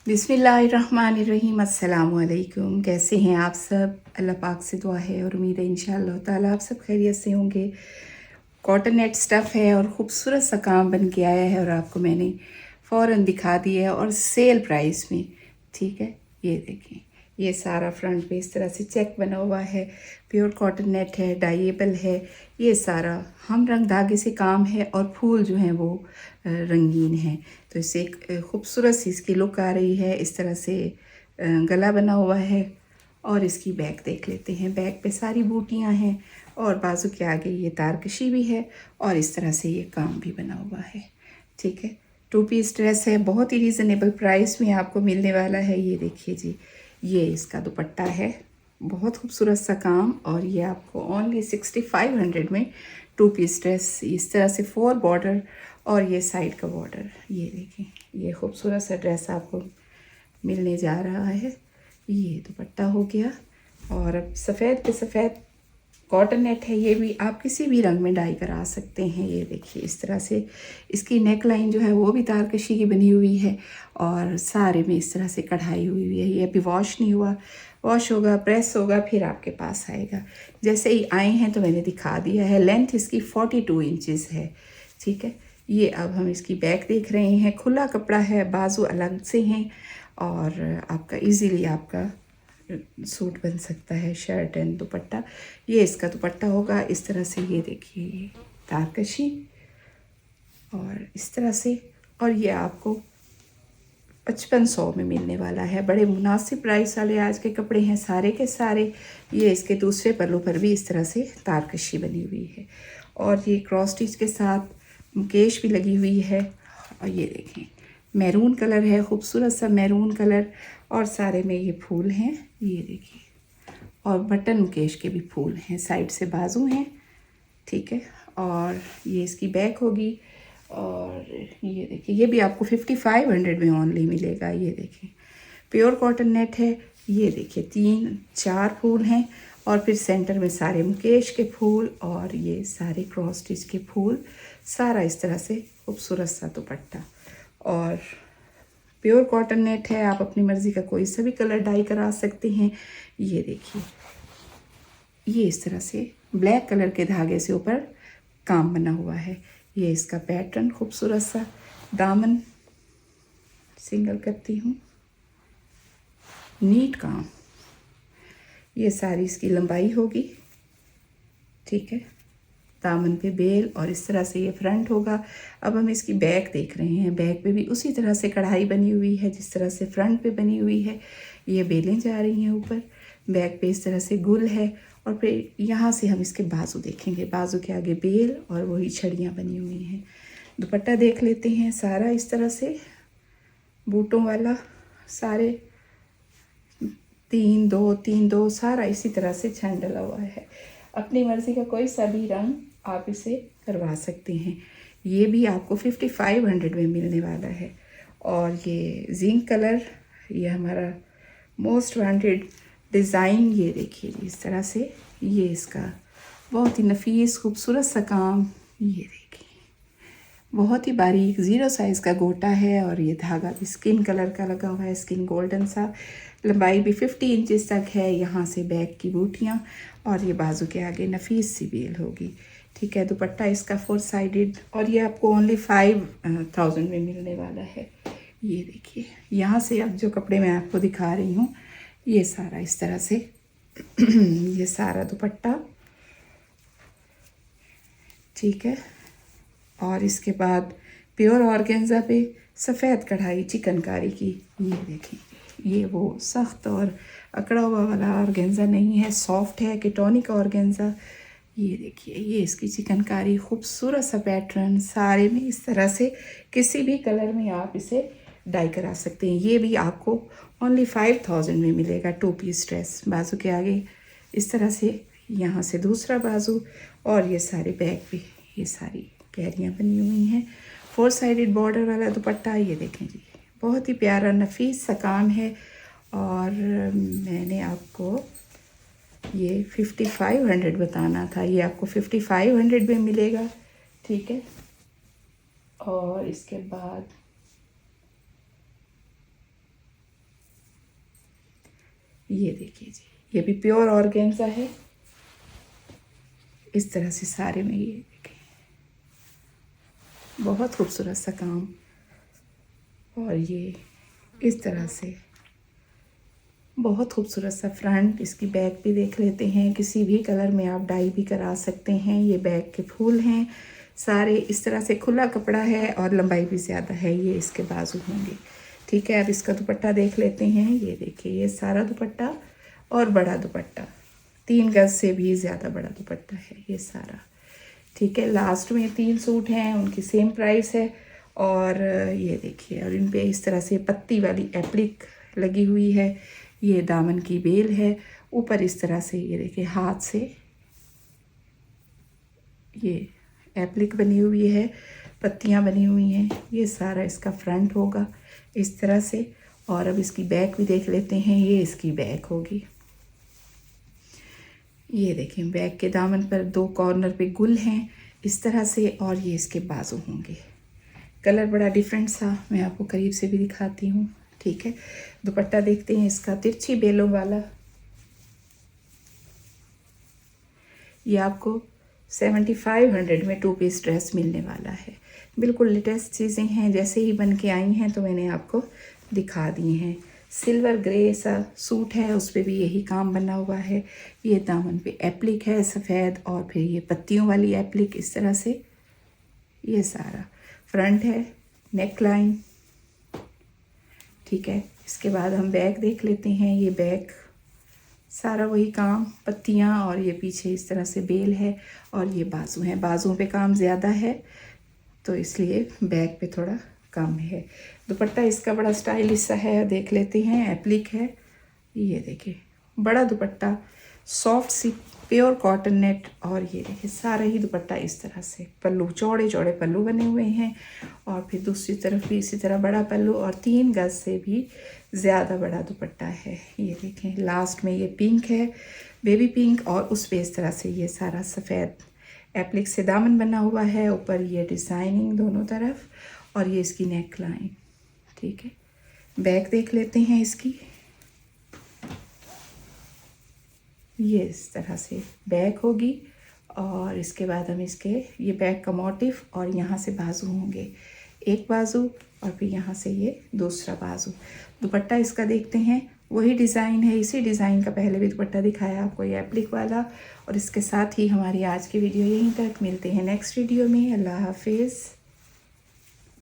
बिस्मिल्लाहिर्रहमानिर्रहीम। अस्सलाम वालेकुम। कैसे हैं आप सब? अल्लाह पाक से दुआ है और उम्मीद है इंशाअल्लाह ताला आप सब खैरियत से होंगे। कॉटन नेट स्टफ़ है और ख़ूबसूरत सा काम बन के आया है और आपको मैंने फ़ौरन दिखा दिया है और सेल प्राइस में। ठीक है, ये देखें, ये सारा फ्रंट पे इस तरह से चेक बना हुआ है। प्योर कॉटन नेट है, डाइएबल है। ये सारा हम रंग धागे से काम है और फूल जो हैं वो रंगीन हैं, तो इससे एक खूबसूरत सी इसकी लुक आ रही है। इस तरह से गला बना हुआ है और इसकी बैक देख लेते हैं। बैक पे सारी बूटियां हैं और बाजू के आगे ये तारकशी भी है और इस तरह से ये काम भी बना हुआ है। ठीक है, 2 पीस ड्रेस है, बहुत ही रीज़नेबल प्राइस में आपको मिलने वाला है। ये देखिए जी, ये इसका दुपट्टा है, बहुत खूबसूरत सा काम, और ये आपको ओनली 6500 में 2 पीस ड्रेस। इस तरह से 4 बॉर्डर और ये साइड का बॉर्डर। ये देखें, ये खूबसूरत सा ड्रेस आपको मिलने जा रहा है। ये दुपट्टा हो गया और अब सफ़ेद पे सफ़ेद कॉटन नेट है। ये भी आप किसी भी रंग में डाई करा सकते हैं। ये देखिए, इस तरह से इसकी नेक लाइन जो है वो भी तारकशी की बनी हुई है और सारे में इस तरह से कढ़ाई हुई है। ये अभी वॉश नहीं हुआ, वॉश होगा, प्रेस होगा, फिर आपके पास आएगा। जैसे ही आए हैं तो मैंने दिखा दिया है। लेंथ इसकी 42 इंचज़ है। ठीक है, ये अब हम इसकी बैक देख रहे हैं। खुला कपड़ा है, बाजू अलग से हैं और आपका इजीली आपका सूट बन सकता है, शर्ट एंड दुपट्टा। ये इसका दुपट्टा होगा इस तरह से। ये देखिए, ये तारकशी और इस तरह से, और ये आपको 5500 में मिलने वाला है। बड़े मुनासिब प्राइस वाले आज के कपड़े हैं सारे के सारे। ये इसके दूसरे पल्लू पर भी इस तरह से तारकशी बनी हुई है और ये क्रॉस स्टिच के साथ मुकेश भी लगी हुई है। और ये देखें, मैरून कलर है, खूबसूरत सा मैरून कलर, और सारे में ये फूल हैं। ये देखिए, और बटन मुकेश के भी फूल हैं, साइड से बाजू हैं। ठीक है, और ये इसकी बैक होगी। और ये देखिए, ये भी आपको 5500 में ओनली मिलेगा। ये देखिए, प्योर कॉटन नेट है। ये देखिए, 3-4 फूल हैं और फिर सेंटर में सारे मुकेश के फूल और ये सारे क्रॉस स्टिच के फूल। सारा इस तरह से खूबसूरत सा दुपट्टा और प्योर कॉटन नेट है। आप अपनी मर्ज़ी का कोई सा भी कलर डाई करा सकते हैं। ये देखिए, ये इस तरह से ब्लैक कलर के धागे से ऊपर काम बना हुआ है। ये इसका पैटर्न खूबसूरत सा। दामन सिंगल करती हूँ, नीट काम। ये सारी इसकी लंबाई होगी। ठीक है, दामन पे बेल और इस तरह से ये फ्रंट होगा। अब हम इसकी बैक देख रहे हैं। बैक पे भी उसी तरह से कढ़ाई बनी हुई है जिस तरह से फ्रंट पे बनी हुई है। ये बेलें जा रही हैं ऊपर। बैक पे इस तरह से गुल है और फिर यहाँ से हम इसके बाजू देखेंगे। बाजू के आगे बेल और वही छड़ियाँ बनी हुई हैं। दुपट्टा देख लेते हैं। सारा इस तरह से बूटों वाला, सारे 3-2-3-2 सारा इसी तरह से छान डला हुआ है। अपनी मर्ज़ी का कोई सा भी रंग आप इसे करवा सकते हैं। ये भी आपको 5500 में मिलने वाला है। और ये जिंक कलर, ये हमारा मोस्ट वांटेड डिज़ाइन। ये देखिए, इस तरह से ये इसका बहुत ही नफीस खूबसूरत सा काम। ये देखिए, बहुत ही बारीक 0 साइज़ का गोटा है और ये धागा भी स्किन कलर का लगा हुआ है, स्किन गोल्डन सा। लंबाई भी 50 इंचज़ तक है। यहाँ से बैक की बूटियाँ और ये बाजू के आगे नफीस सी बेल होगी। ठीक है, दुपट्टा इसका 4 साइडेड और ये आपको ओनली 5000 में मिलने वाला है। ये देखिए, यहाँ से अब जो कपड़े मैं आपको दिखा रही हूँ, ये सारा इस तरह से ये सारा दुपट्टा। ठीक है, और इसके बाद प्योर ऑर्गेन्जा पे सफ़ेद कढ़ाई चिकनकारी की। ये देखें, ये वो सख्त और अकड़ा हुआ वाला ऑर्गेन्जा नहीं है, सॉफ्ट है, किटोनी का ऑर्गेन्जा। ये देखिए, ये इसकी चिकनकारी, खूबसूरत सा पैटर्न। सारे में इस तरह से किसी भी कलर में आप इसे डाई करा सकते हैं। ये भी आपको ओनली 5000 में मिलेगा। 2 पीस ड्रेस। बाजू के आगे इस तरह से, यहाँ से दूसरा बाजू और ये सारे बैक पे ये सारी कैरियाँ बनी हुई हैं। 4 साइडेड बॉर्डर वाला दुपट्टा। ये देखें जी, बहुत ही प्यारा नफीस सा काम है और मैंने आपको ये 5500 बताना था। ये आपको 5500 में मिलेगा। ठीक है, और इसके बाद ये देखिए जी, ये भी प्योर ऑर्गेन्जा है। इस तरह से सारे में ये देखें, बहुत खूबसूरत सा काम। और ये इस तरह से बहुत खूबसूरत सा फ्रंट। इसकी बैक भी देख लेते हैं, किसी भी कलर में आप डाई भी करा सकते हैं। ये बैक के फूल हैं सारे। इस तरह से खुला कपड़ा है और लंबाई भी ज़्यादा है। ये इसके बाजू होंगे। ठीक है, अब इसका दुपट्टा देख लेते हैं। ये देखिए, ये सारा दुपट्टा और बड़ा दुपट्टा, 3 गज से भी ज़्यादा बड़ा दुपट्टा है ये सारा। ठीक है, लास्ट में 3 सूट हैं, उनकी सेम प्राइस है। और ये देखिए, और इन पे इस तरह से पत्ती वाली एप्लिक लगी हुई है। ये दामन की बेल है। ऊपर इस तरह से ये देखिए हाथ से ये एप्लिक बनी हुई है, पत्तियां बनी हुई हैं। ये सारा इसका फ्रंट होगा इस तरह से। और अब इसकी बैक भी देख लेते हैं। ये इसकी बैक होगी। ये देखें, बैक के दामन पर 2 कॉर्नर पे गुल हैं इस तरह से। और ये इसके बाजू होंगे। कलर बड़ा डिफरेंट सा, मैं आपको करीब से भी दिखाती हूँ। ठीक है, दुपट्टा देखते हैं इसका, तिरछी बेलों वाला। ये आपको 7500 में 2 पीस ड्रेस मिलने वाला है। बिल्कुल लेटेस्ट चीज़ें हैं, जैसे ही बन के आई हैं तो मैंने आपको दिखा दी हैं। सिल्वर ग्रे सा सूट है, उस पर भी यही काम बना हुआ है। ये दामन पे एप्लिक है सफ़ेद, और फिर ये पत्तियों वाली एप्लिक इस तरह से। ये सारा फ्रंट है, नेक लाइन। ठीक है, इसके बाद हम बैक देख लेते हैं। ये बैक सारा वही काम, पत्तियाँ, और ये पीछे इस तरह से बेल है। और ये बाजू है, बाजुओं पे काम ज़्यादा है तो इसलिए बैक पे थोड़ा कम है। दुपट्टा इसका बड़ा स्टाइलिश सा है, देख लेते हैं। एप्लिक है, ये देखिए बड़ा दुपट्टा, सॉफ्ट सी प्योर कॉटन नेट। और ये देखिए सारा ही दुपट्टा इस तरह से, पल्लू चौड़े चौड़े पल्लू बने हुए हैं। और फिर दूसरी तरफ भी इसी तरह बड़ा पल्लू, और 3 गज से भी ज़्यादा बड़ा दुपट्टा है। ये देखें, लास्ट में ये पिंक है, बेबी पिंक, और उस पर इस तरह से ये सारा सफ़ेद एप्लिक से दामन बना हुआ है। ऊपर ये डिज़ाइनिंग दोनों तरफ, और ये इसकी नेक लाइन। ठीक है, बैक देख लेते हैं इसकी। ये इस तरह से बैक होगी। और इसके बाद हम इसके ये बैक का मोटिफ, और यहाँ से बाजू होंगे, एक बाजू, और फिर यहाँ से ये दूसरा बाजू। दुपट्टा इसका देखते हैं, वही डिज़ाइन है, इसी डिज़ाइन का पहले भी दुपट्टा दिखाया आपको, ये एप्लिक वाला। और इसके साथ ही हमारी आज की वीडियो यहीं तक। मिलते हैं नेक्स्ट वीडियो में। अल्लाह हाफिज़।